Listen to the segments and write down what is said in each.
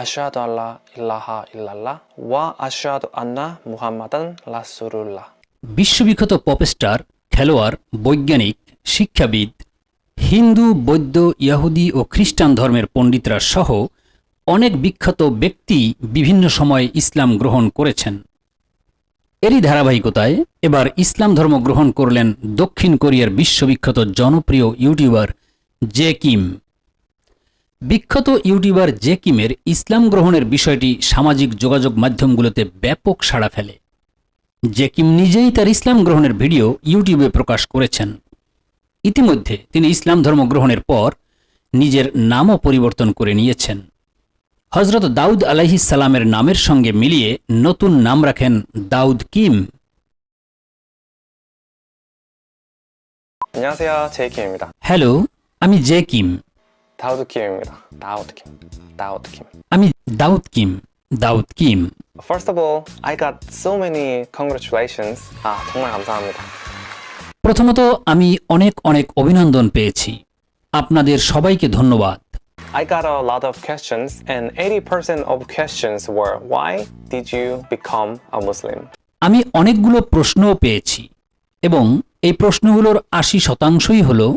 আশহাদু আল্লা ইলাহা ইল্লাল্লাহ ওয়া আশহাদু আন্না মুহাম্মাদান রাসূলুল্লাহ। বিশ্ববিখ্যাত পপস্টার, খেলোয়াড়, বৈজ্ঞানিক, শিক্ষাবিদ, হিন্দু, বৌদ্ধ, ইহুদি ও খ্রিস্টান ধর্মের পণ্ডিতরা সহ অনেক বিখ্যাত ব্যক্তি বিভিন্ন সময়ে ইসলাম গ্রহণ করেছেন। এরই ধারাবাহিকতায় এবার ইসলাম ধর্ম গ্রহণ করলেন দক্ষিণ কোরিয়ার বিশ্ববিখ্যাত জনপ্রিয় ইউটিউবার জে কিম। বিখ্যাত ইউটিউবার জে কিমের ইসলাম গ্রহণের বিষয়টি সামাজিক যোগাযোগ মাধ্যমগুলোতে ব্যাপক সাড়া ফেলে। জে কিম নিজেই তার ইসলাম গ্রহণের ভিডিও ইউটিউবে প্রকাশ করেছেন। ইতিমধ্যে তিনি ইসলাম ধর্ম গ্রহণের পর নিজের নামও পরিবর্তন করে নিয়েছেন। হজরত দাউদ আলাইহিস সালামের নামের সঙ্গে মিলিয়ে নতুন নাম রাখেন দাউদ কিম। 안녕하세요, 제이킴입니다. হ্যালো, আমি জে কিম। 다우드 킴입니다. 다우드 킴. 다우드 킴. আমি Daud Kim. Daud Kim. First of all, I got so many congratulations. 정말 감사합니다. প্রথমত আমি অনেক অনেক অভিনন্দন পেয়েছি। আপনাদের সবাইকে ধন্যবাদ। I got a lot of questions, and 80% of questions were, why did you become a Muslim? আমি অনেকগুলো প্রশ্নও পেয়েছি এবং এই প্রশ্নগুলোর 80%ই হলো,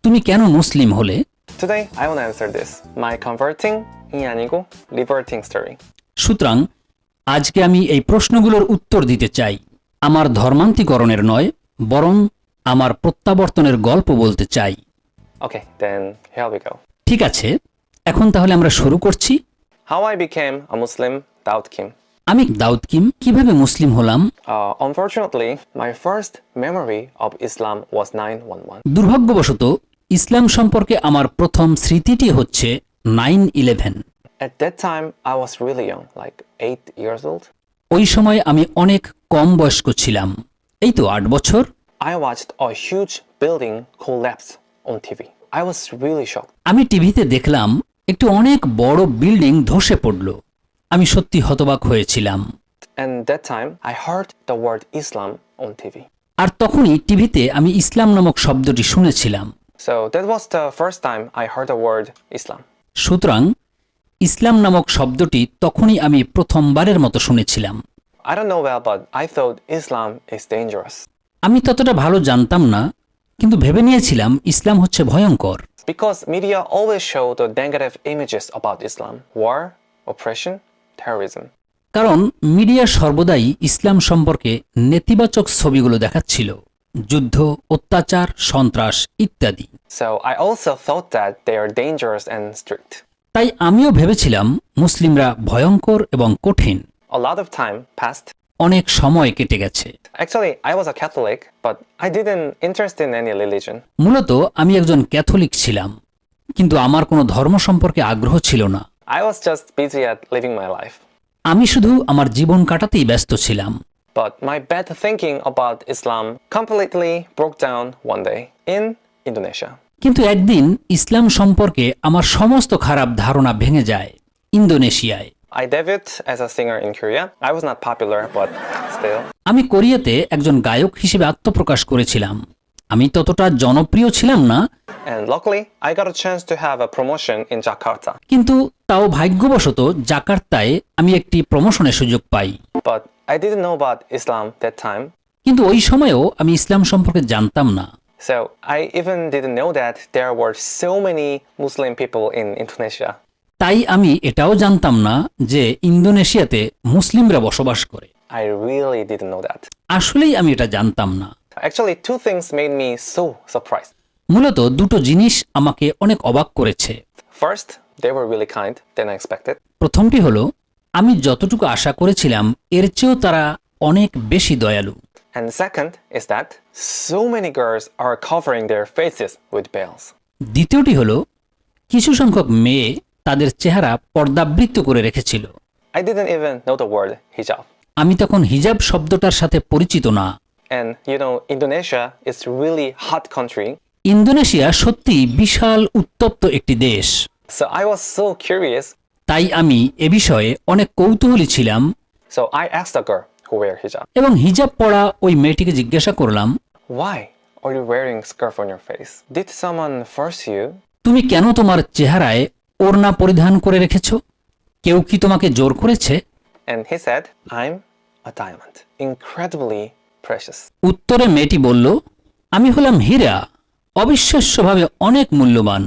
তুমি কেন মুসলিম হলে? Today, I want to answer this. My converting이 아니고 reverting story. সুতরাং আজকে আমি এই প্রশ্নগুলোর উত্তর দিতে চাই। আমার ধর্মান্তরিকরণের নয়, বরং আমার প্রত্যাবর্তনের গল্প বলতে চাই। Okay, then here we go. ঠিক আছে, এখন তাহলে আমরা শুরু করছি। How I became a Muslim, Daud Kim. আমি দাউদ কিম কিভাবে মুসলিম হলাম? Unfortunately, my first memory of Islam was 9/11. দুর্ভাগ্যবশত ইসলাম সম্পর্কে আমার প্রথম স্মৃতিটি হচ্ছে 9/11। At that time, I was really young, like 8 years old. ওই সময় আমি অনেক কম বয়স্ক ছিলাম, এই তো 8 বছর। I watched a huge building collapse on TV. I was really shocked. আমি টিভিতে দেখলাম একটি অনেক বড় বিল্ডিং ধসে পড়ল। আমি সত্যি হতবাক হয়েছিলাম। And that time, I heard the word Islam on TV. আর তখনই টিভিতে আমি ইসলাম নামক শব্দটি শুনেছিলাম। So that was the first time I heard the word Islam. সুতরাং ইসলাম নামক শব্দটি তখনই আমি প্রথমবারের মতো শুনেছিলাম। I don't know well, but I thought Islam is dangerous. আমি ততটা ভালো জানতাম না, কিন্তু ভেবে নিয়েছিলাম ইসলাম হচ্ছে ভয়ঙ্কর। Because media always show the negative images about Islam, war, oppression, terrorism. কারণ মিডিয়া সর্বদাই ইসলাম সম্পর্কে নেতিবাচক ছবিগুলো দেখাচ্ছিল, যুদ্ধ, অত্যাচার, সন্ত্রাস ইত্যাদি। So I also thought that they are dangerous and strict. তাই আমিও ভেবেছিলাম মুসলিমরা ভয়ঙ্কর এবং কঠিন। A lot of time passed. অনেক সময় কেটে গেছে। Actually, I was a Catholic, but I didn't interest in any religion. মূলত আমি একজন ক্যাথলিক ছিলাম, কিন্তু আমার কোনো ধর্ম সম্পর্কে আগ্রহ ছিল না। I was just busy at living my life. আমি শুধু আমার জীবন কাটাতেই ব্যস্ত ছিলাম। But my bad thinking about Islam completely broke down one day in Indonesia. কিন্তু একদিন ইসলাম সম্পর্কে আমার সমস্ত খারাপ ধারণা ভেঙে যায় ইন্দোনেশিয়ায়। I debuted as a singer in Korea. I was not popular, but still. আমি কোরিয়াতে একজন গায়ক হিসেবে আত্মপ্রকাশ করেছিলাম। আমি ততটা জনপ্রিয় ছিলাম না, And luckily, I got a chance to have a promotion in Jakarta. কিন্তু তাও ভাগ্যবশত জাকার্তায় আমি একটি প্রমোশনের সুযোগ পাই। But I didn't know about Islam that time. কিন্তু ওই সময়েও আমি ইসলাম সম্পর্কে জানতাম না। So I even didn't know that there were so many Muslim people in Indonesia. তাই আমি এটাও জানতাম না যে ইন্দোনেশিয়াতে মুসলিমরা বসবাস করে। I really didn't know that. আসলেই আমি এটা জানতাম না। Actually, two things made me so surprised. মূলত দুটো জিনিস আমাকে অনেক অবাক করেছে। First, they were really kind than I expected. প্রথমটি হলো, আমি যতটুকু আশা করেছিলাম এর চেয়েও তারা অনেক বেশি দয়ালু। And second is that so many girls are covering their faces with veils. দ্বিতীয়টি হলো, কিছু সংখ্যক মেয়ে তাদের চেহারা পর্দাবৃত করে রেখেছিল। I didn't even know the word hijab. আমি তখন হিজাব শব্দটার সাথে পরিচিত না। And you know, Indonesia is really hot country. Indonesia সত্যি বিশাল উত্তপ্ত একটি দেশ। So I was so curious. তাই আমি এ বিষয়ে অনেক কৌতূহলী ছিলাম। So I asked a girl who wear hijab. এবং হিজাব পরা ওই মেয়েটিকে জিজ্ঞাসা করলাম, Why are you wearing scarf on your face? Did someone force you? তুমি কেন তোমার চেহারায় ওড়না পরিধান করে রেখেছো? কেউ কি তোমাকে জোর করেছে? And he said, I'm a diamond, incredibly precious. উত্তরে মেয়েটি বলল, আমি হলাম হীরা, অবিশ্বাস্যভাবে অনেক মূল্যবান।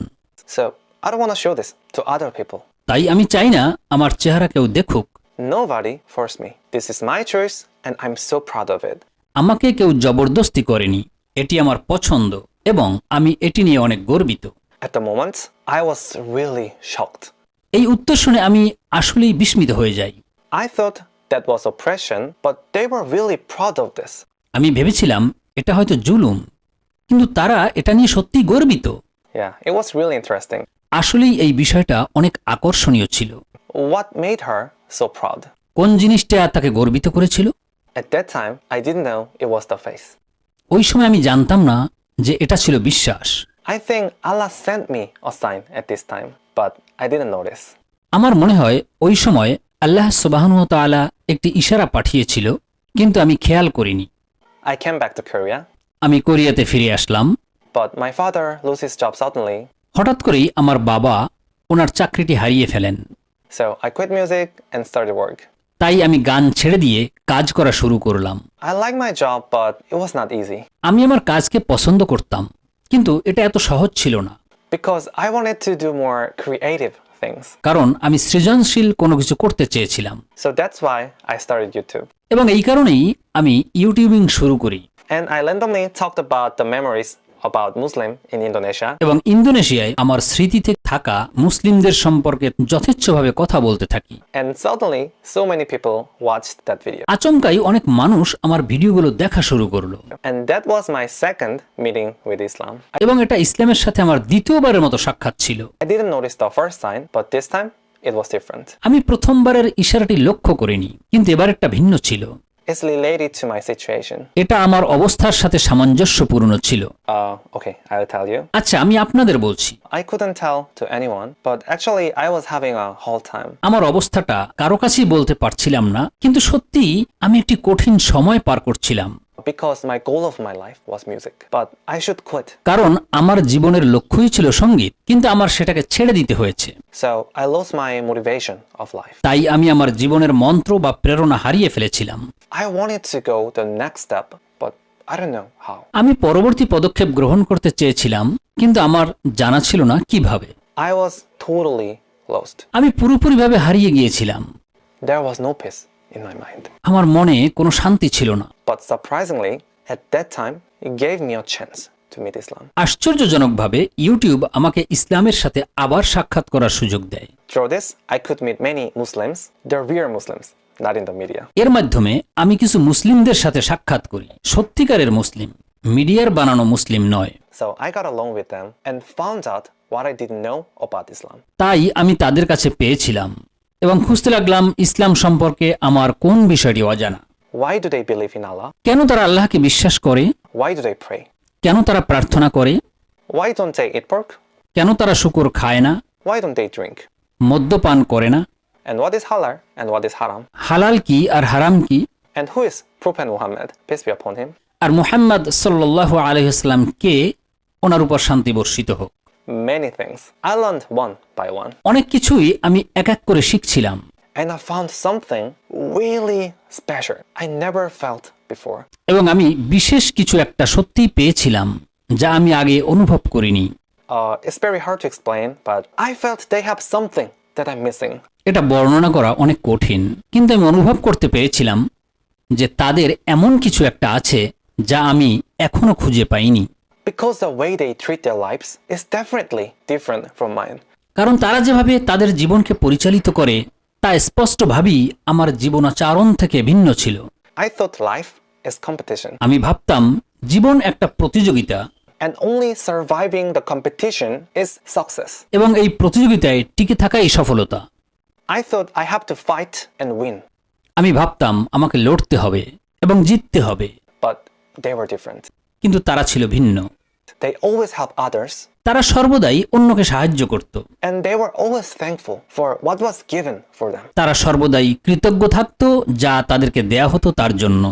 So I don't want to show this to other people. তাই আমি চাই না আমার চেহারা কেউ দেখুক। Nobody forced me. This is my choice and I'm so proud of it. আমাকে কেউ জবরদস্তি করেনি, এটি আমার পছন্দ এবং আমি এটি নিয়ে অনেক গর্বিত। At the moment, I was really shocked. এই উত্তর শুনে আমি আসলেই বিস্মিত হয়ে যাই। I thought that was oppression, but they were really proud of this. আমি ভেবেছিলাম এটা হয়তো জুলুম, কিন্তু তারা এটা নিয়ে সত্যিই গর্বিত। Yeah, it was really interesting. আসলেই এই বিষয়টা অনেক আকর্ষণীয় ছিল। What made her so proud? কোন জিনিসটা তাকে গর্বিত করেছিল? At that time, I didn't know it was the faith. ওই সময় আমি জানতাম না যে এটা ছিল বিশ্বাস। I think Allah sent me a sign at this time, but I didn't notice. আমার মনে হয় ওই সময় আল্লাহ সুবহানাহু ওয়া তাআলা একটি ইশারা পাঠিয়েছিল, কিন্তু আমি খেয়াল করিনি। I came back to Korea, আমি কোরিয়াতে ফিরে আসলাম। but my father lost his job suddenly, হঠাৎ করেই আমার বাবা ওনার চাকরিটি হারিয়ে ফেলেন। so I quit music and started work. তাই আমি গান ছেড়ে দিয়ে কাজ করা শুরু করলাম। I like my job, but it was not easy আমি আমার কাজকে পছন্দ করতাম, কিন্তু এটা এত সহজ ছিল না, because I wanted to do more creative things. কারণ আমি সৃজনশীল কোনো কিছু করতে চেয়েছিলাম। So that's why I started YouTube. এবং এই কারণেই আমি ইউটিউবিং শুরু করি And I randomly talked about the memories about Muslim in Indonesia. এবং ইন্দোনেশিয়ায় আমার স্মৃতিতে থাকা মুসলিমদের সম্পর্কে যথেচ্ছভাবে কথা বলতে থাকি। And suddenly, so many people watched that video. আচমকাই অনেক মানুষ আমার ভিডিওগুলো দেখা শুরু করলো And that was my second meeting with Islam. এবং এটা ইসলামের সাথে আমার দ্বিতীয়বারের মতো সাক্ষাৎ ছিল। I didn't notice the first sign, but this time it was different. আমি প্রথমবারের ইশারাটি লক্ষ্য করিনি, কিন্তু এবার একটা ভিন্ন ছিল। It's related to my situation. এটা আমার অবস্থার সাথে সামঞ্জস্যপূর্ণ ছিল। Okay, I'll tell you. আচ্ছা, আমি আপনাদের বলছি, I couldn't tell to anyone, but actually I was having a hard time. আমার অবস্থাটা কারো কাছেই বলতে পারছিলাম না, কিন্তু সত্যিই আমি একটি কঠিন সময় পার করছিলাম। Because my goal of my life was music, but I should quit. কারণ আমার জীবনের লক্ষ্যই ছিল সঙ্গীত, কিন্তু আমার সেটাকে ছেড়ে দিতে হয়েছে। So I lost my motivation of life. তাই আমি আমার জীবনের মন্ত্র বা প্রেরণা হারিয়ে ফেলেছিলাম। I wanted to go the next step, but I don't know how. আমি পরবর্তী পদক্ষেপ গ্রহণ করতে চেয়েছিলাম, কিন্তু আমার জানা ছিল না কিভাবে। I was totally lost. আমি পুরোপুরিভাবে হারিয়ে গিয়েছিলাম। There was no peace in my mind. আমার মনে কোনো শান্তি ছিল না। But surprisingly, at that time, it gave me a chance to meet Islam. আশ্চর্যজনকভাবে ইউটিউব আমাকে ইসলামের সাথে আবার সাক্ষাৎ করার সুযোগ দেয়। Through this, I could meet many Muslims. They're real Muslims, not in the media. এর মাধ্যমে আমি কিছু মুসলিমদের সাথে সাক্ষাৎ করি, সত্যিকারের মুসলিম, মিডিয়ার বানানো মুসলিম নয়। So I got along with them and found out what I didn't know about Islam. তাই আমি তাদের কাছে পেয়েছিলাম এবং খুঁজতে লাগলাম ইসলাম সম্পর্কে আমার কোন বিষয়টি অজানা। Why do they believe in Allah? কেন তারা আল্লাহকে বিশ্বাস করে? Why do they pray? কেন তারা প্রার্থনা করে? Why don't they eat pork? কেন তারা শুকর খায় না? Why don't they drink? মদ্যপান করে না? And what is halal and what is haram? হালাল কি আর হারাম কি? And who is Prophet Muhammad, peace be upon him? আর মুহাম্মদ সাল্লাল্লাহু আলাইহি ওয়াসাল্লাম কে? ওনার উপর শান্তি বর্ষিত হোক। Many things. I learned one by one. অনেক কিছুই আমি এক এক করে শিখছিলাম And I found something really special I never felt before. এবং আমি বিশেষ কিছু একটা সত্যিই পেয়েছিলাম যা আমি আগে অনুভব করিনি। It's very hard to explain, but I felt they have something that I'm missing. এটা বর্ণনা করা অনেক কঠিন, কিন্তু আমি অনুভব করতে পেরেছিলাম যে তাদের এমন কিছু একটা আছে যা আমি এখনো খুঁজে পাইনি। Because the way they treat their lives is definitely different from mine. কারণ তারা যেভাবে তাদের জীবনকে পরিচালিত করে তা স্পষ্টভাবেই আমার জীবনাচরণ থেকে ভিন্ন ছিল। I thought life is competition, আমি ভাবতাম জীবন একটা প্রতিযোগিতা and only surviving the competition is success. এবং এই প্রতিযোগিতায় টিকে থাকাই সফলতা। I thought I have to fight and win, আমি ভাবতাম আমাকে লড়তে হবে এবং জিততে হবে, but they were different. কিন্তু তারা ছিল ভিন্ন। They always help others, তারা সর্বদাই অন্যকে সাহায্য করত। and they were always thankful for what was given for them. তারা সর্বদাই কৃতজ্ঞ থাকত যা তাদেরকে দেয়া হতো তার জন্য।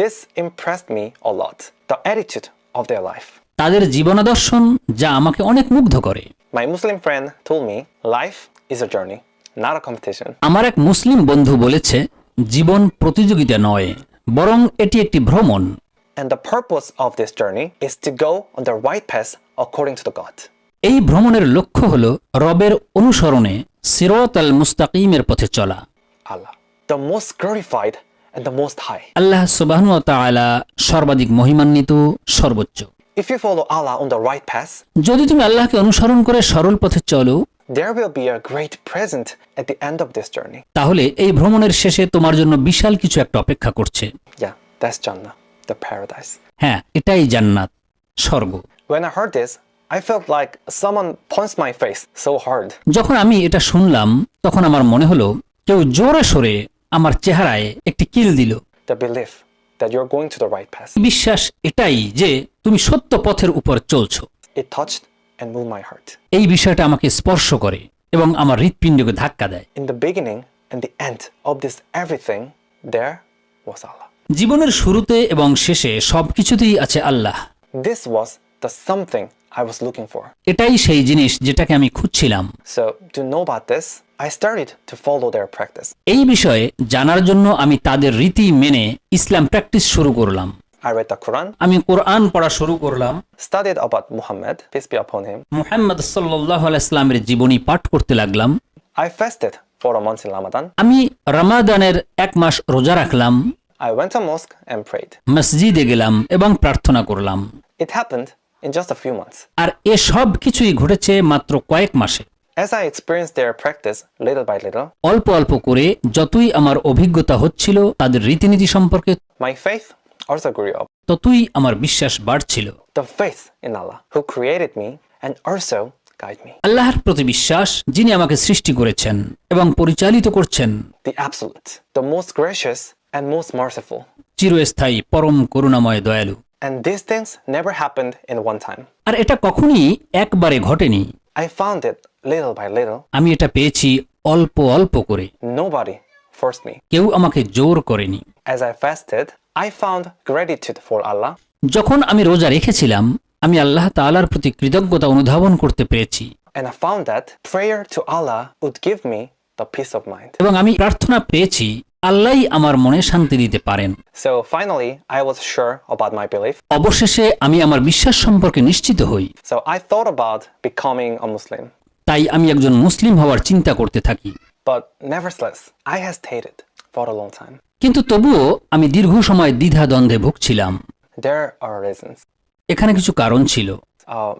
This impressed me a lot, the attitude of their life. তাদের জীবনাদর্শন যা আমাকে অনেক মুগ্ধ করে। My Muslim friend told me life is a journey not a competition. আমার এক মুসলিম বন্ধু বলেছে জীবন প্রতিযোগিতা নয়, বরং এটি একটি ভ্রমণ। And the purpose of this journey is to go on the right path according to the God. এই ভ্রমণের লক্ষ্য হল রবের অনুসরণে সিরাত আল মুস্তাকিমের পথে চলা। Allah, the most glorified and the most high. আল্লাহ সুবহানাহু ওয়া তাআলা সর্বাধিক মহিমান্বিত, সর্বোচ্চ। If you follow Allah on the right path, যদি তুমি আল্লাহকে অনুসরণ করে সরল পথে চলো, there will be a great present at the end of this journey. তাহলে এই ভ্রমণের শেষে তোমার জন্য বিশাল কিছু একটা অপেক্ষা করছে। Yeah, that's Jannah, the paradise. হ্যাঁ, এটাই জান্নাত, স্বর্গ। When I heard this, I felt like someone punched my face so hard. যখন আমি এটা শুনলাম তখন আমার মনে হলো কেউ জোরে সোরে আমার চেহারায় একটি কিল দিল। The belief that you're going to the right path. বিশ্বাস এটাই যে তুমি সত্য পথের উপর চলছো। It touched and moved my heart. এই বিষয়টা আমাকে স্পর্শ করে এবং আমার হৃৎপিণ্ডকে ধাক্কা দেয়। In the beginning and the end of this everything, there was Allah. জীবনের শুরুতে এবং শেষে সবকিছুতেই আছে আল্লাহ। This was the something I was looking for. এটাই সেই জিনিস যেটাকে আমি খুঁজছিলাম। So to know about this, I started to follow their practice. এই বিষয়ে জানার জন্য আমি তাদের রীতি মেনে ইসলাম প্র্যাকটিস শুরু করলাম। I read the Quran, আমি কোরআন পড়া শুরু করলাম, studied about Muhammad, peace be upon him. Muhammad সাল্লাল্লাহু আলাইহি সাল্লামের জীবনী পাঠ করতে লাগলাম। I fasted for a month in Ramadan. আমি রমাদানের 1 মাস রোজা রাখলাম। I went to mosque and prayed. মসজিদে গেলাম এবং প্রার্থনা করলাম। It happened in just a few months. আর এসব কিছুই ঘটেছে মাত্র কয়েক মাসে। As I experienced their practice little by little, অল্প অল্প করে যতই আমার অভিজ্ঞতা হচ্ছিল তাদের রীতিনীতি সম্পর্কে, my faith also grew up. ততই আমার বিশ্বাস বাড়ছিল। The faith in Allah, who created me and also guide me. আল্লাহর প্রতি বিশ্বাস, যিনি আমাকে সৃষ্টি করেছেন এবং পরিচালিত করছেন, The absolute, the most gracious and most merciful. চিরস্থায়ী, পরম করুণাময়, দয়ালু। And these things never happened in one time. আর এটা কখনই একবারে ঘটেনি। I found it little by little. আমি এটা পেয়েছি অল্প অল্প করে। Nobody forced me. কেউ আমাকে জোর করেনি। As I fasted, I found gratitude for Allah. যখন আমি রোজা রেখেছিলাম আমি আল্লাহ তাআলার প্রতি কৃতজ্ঞতা অনুধাবন করতে পেরেছি And I found that prayer to Allah would give me the peace of mind. এবং আমি প্রার্থনা পেয়েছি আল্লাহই আমার মনে শান্তি দিতে পারেন। So finally, I was sure about my belief. অবশেষে আমি আমার বিশ্বাস সম্পর্কে নিশ্চিত হই। So I thought about becoming a Muslim. তাই আমি একজন মুসলিম হওয়ার চিন্তা করতে থাকি। But nevertheless, I hesitated for a long time. কিন্তু তবুও আমি দীর্ঘ সময় দ্বিধা দ্বন্দ্বে ভুগছিলাম। There are reasons. এখানে কিছু কারণ ছিল।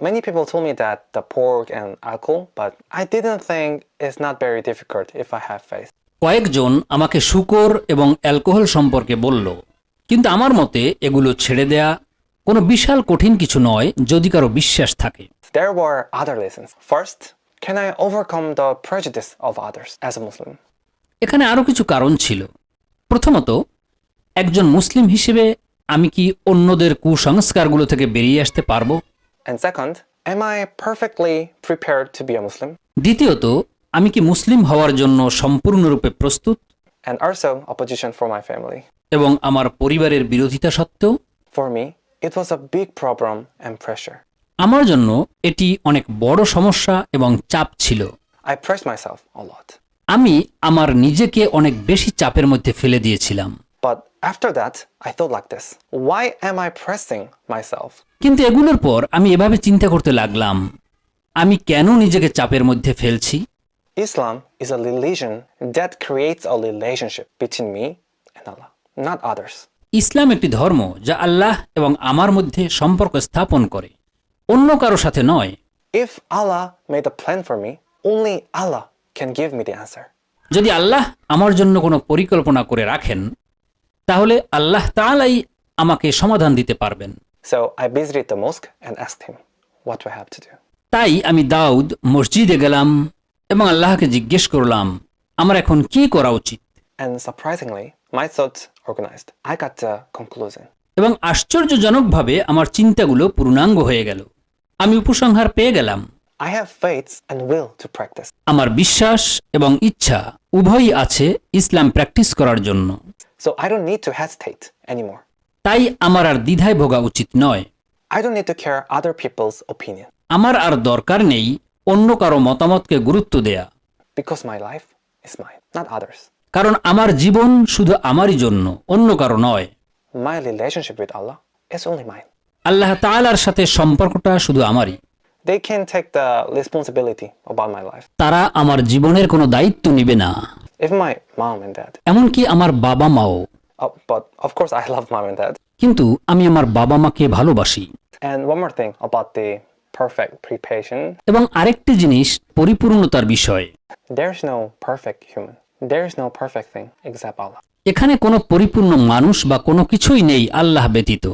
Many people told me that the pork and alcohol, but I didn't think it's not very difficult if I have faith. কয়েকজন আমাকে শূকর এবং অ্যালকোহল সম্পর্কে বলল, কিন্তু আমার মতে এগুলো ছেড়ে দেয়া কোনো বিশাল কঠিন কিছু নয় যদি কারো বিশ্বাস থাকে। There were other reasons. First, can I overcome the prejudice of others as a Muslim? এখানে আরও কিছু কারণ ছিল। প্রথমত, একজন মুসলিম হিসেবে আমি কি অন্যদের কুসংস্কারগুলো থেকে বেরিয়ে আসতে পারবো? And second, am I perfectly prepared to be a Muslim? দ্বিতীয়ত, আমি কি মুসলিম হওয়ার জন্য সম্পূর্ণরূপে প্রস্তুত? And also opposition from my family. এবং আমার পরিবারের বিরোধিতা সত্ত্বেও? For me, it was a big problem and pressure. আমার জন্য এটি অনেক বড় সমস্যা এবং চাপ ছিল। I pressed myself a lot. আমি আমার নিজেকে অনেক বেশি চাপের মধ্যে ফেলে দিয়েছিলাম। But after that, I thought like this. Why am I pressing myself? কিন্তু এগুলোর পর আমি এভাবে চিন্তা করতে লাগলাম, আমি কেন নিজেকে চাপের মধ্যে ফেলছি? Islam is a religion that creates a relationship between me and Allah, not others. ইসলাম একটি ধর্ম যা আল্লাহ এবং আমার মধ্যে সম্পর্ক স্থাপন করে, অন্য কারো সাথে নয়। If Allah made a plan for me, only Allah can give me the answer. যদি আল্লাহ আমার জন্য কোনো পরিকল্পনা করে রাখেন তাহলে আল্লাহ তাআলাই আমাকে সমাধান দিতে পারবেন। So I visited the mosque and asked him, what do I have to do? তাই আমি দাউদ মসজিদে গেলাম এবং আল্লাহকে জিজ্ঞেস করলাম আমার এখন কি করা উচিত। And surprisingly, my thoughts organized. I got the conclusion. এবং আশ্চর্যজনকভাবে আমার চিন্তাগুলো পূর্ণাঙ্গ হয়ে গেল। আমি উপসংহার পেয়ে গেলাম। I have faith and will to practice. আমার বিশ্বাস এবং ইচ্ছা উভয়ই আছে ইসলাম প্র্যাকটিস করার জন্য। So I don't need to hesitate anymore. তাই আমার আর দ্বিধায় ভোগা উচিত নয়। I don't need to care other people's opinion. আমার আর দরকার নেই অন্য কারো মতামতকে গুরুত্ব দেয়া। Because my life is mine, not others. কারণ আমার জীবন শুধু আমারই জন্য, অন্য কারো নয়। My relationship with Allah is only mine. আল্লাহ তাআলার সাথে সম্পর্কটা শুধু আমারই। They can take the responsibility about my life. তারা আমার জীবনের কোনো দায়িত্ব নেবে না, Even my mom and dad. এমনকি আমার বাবা মাও। Oh, but of course I love mom and dad. কিন্তু আমি আমার বাবা মাকে ভালোবাসি। And one more thing about the perfect preparation. এবং আরেকটি জিনিস পরিপূর্ণতার বিষয়। There is no perfect human. There is no perfect thing except Allah. এখানে কোনো পরিপূর্ণ মানুষ বা কোনো কিছুই নেই আল্লাহ ব্যতীত।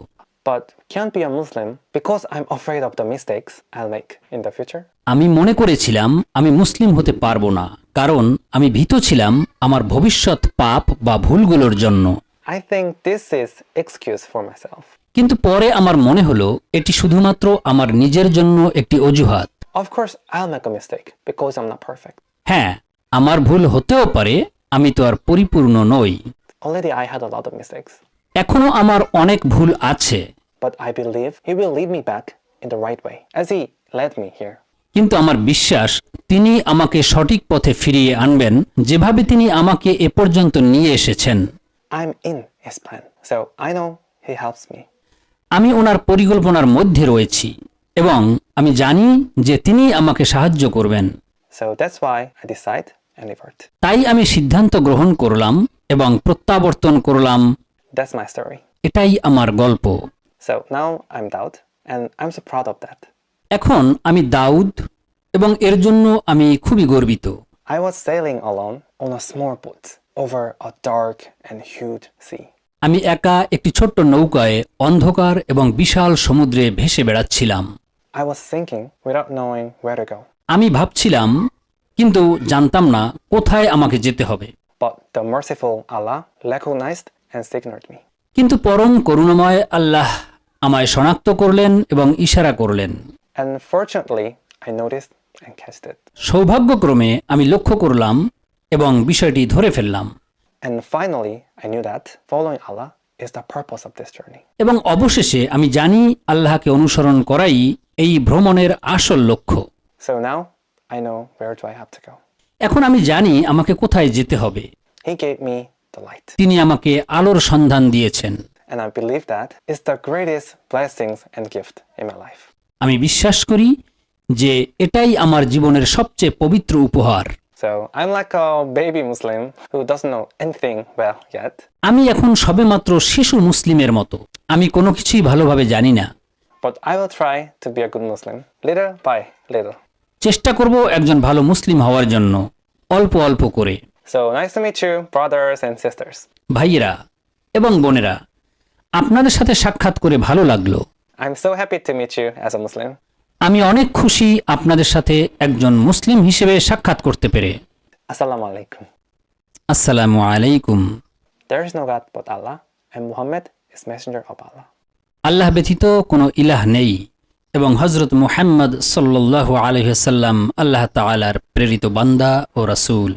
But can't be a Muslim because I'm afraid of the mistakes I'll make in the future. আমি মনে করেছিলাম আমি মুসলিম হতে পারবো না, কারণ আমি ভীত ছিলাম আমার ভবিষ্যৎ পাপ বা ভুলগুলোর জন্য। I think this is excuse for myself. কিন্তু পরে আমার মনে হলো এটি শুধুমাত্র আমার নিজের জন্য একটি অজুহাত। Of course I'll make a mistake because I'm not perfect. হ্যাঁ, আমার ভুল হতেও পারে, আমি তো আর পরিপূর্ণ নই। Already I had a lot of mistakes. এখনো আমার অনেক ভুল আছে, But I believe He will lead me back in the right way as He led me here. কিন্তু আমার বিশ্বাস তিনি আমাকে সঠিক পথে ফিরিয়ে আনবেন, যেভাবে তিনি আমাকে এ পর্যন্ত নিয়ে এসেছেন। I'm in His plan, so I know He helps me. আমি ওনার পরিকল্পনার মধ্যে রয়েছি এবং আমি জানি যে তিনি আমাকে সাহায্য করবেন। So that's why I decide and effort. তাই আমি সিদ্ধান্ত গ্রহণ করলাম এবং প্রত্যাবর্তন করলাম। That's my story. এটাই আমার গল্প। So now I'm Daud and I'm so proud of that. এখন আমি দাউদ এবং এর জন্য আমি খুবই গর্বিত। I was sailing alone on a small boat over a dark and huge sea. আমি একা একটি ছোট্ট নৌকায় অন্ধকার এবং বিশাল সমুদ্রে ভেসে বেড়াচ্ছিলাম। I was sinking without knowing where to go. আমি ভাবছিলাম, কিন্তু জানতাম না কোথায় আমাকে যেতে হবে। But the merciful Allah recognized and signaled me. কিন্তু পরম করুণাময় আল্লাহ আমায় শনাক্ত করলেন এবং ইশারা করলেন। And fortunately, I noticed and catched it. সৌভাগ্যক্রমে আমি লক্ষ্য করলাম এবং বিষয়টি ধরে ফেললাম। And finally, I knew that following Allah is the purpose of this journey. এবং অবশেষে আমি জানি আল্লাহকে অনুসরণ করাই এই ভ্রমণের আসল লক্ষ্য। So now I know where do I have to go. এখন আমি জানি আমাকে কোথায় যেতে হবে। He gave me the light. তিনি আমাকে আলোর সন্ধান দিয়েছেন। And I believe that is the greatest blessings and gift in my life. আমি বিশ্বাস করি যে এটাই আমার জীবনের সবচেয়ে পবিত্র উপহার। So I'm like a baby Muslim who doesn't know anything well yet. আমি এখন সবেমাত্র শিশু মুসলিমের মতো, আমি কোনো কিছুই ভালোভাবে জানি না। But I will try to be a good Muslim, little by little. চেষ্টা করব একজন ভালো মুসলিম হওয়ার জন্য, অল্প অল্প করে। So nice to meet you, brothers and sisters. ভাইয়েরা এবং বোনেরা, আপনাদের সাথে সাক্ষাৎ করে ভালো লাগলো। I'm so happy to meet you as a Muslim. আমি অনেক খুশি আপনাদের সাথে একজন মুসলিম হিসেবে সাক্ষাৎ করতে পেরে। Assalamu alaikum. আসসালামু আলাইকুম। There is no God but Allah, and Muhammad is messenger of Allah. আল্লাহ ব্যতীত কোনো ইলাহ নেই এবং হযরত মুহাম্মদ সাল্লাল্লাহু আলাইহি ওয়াসাল্লাম আল্লাহ তাআলার প্রেরিত বান্দা ও রাসূল।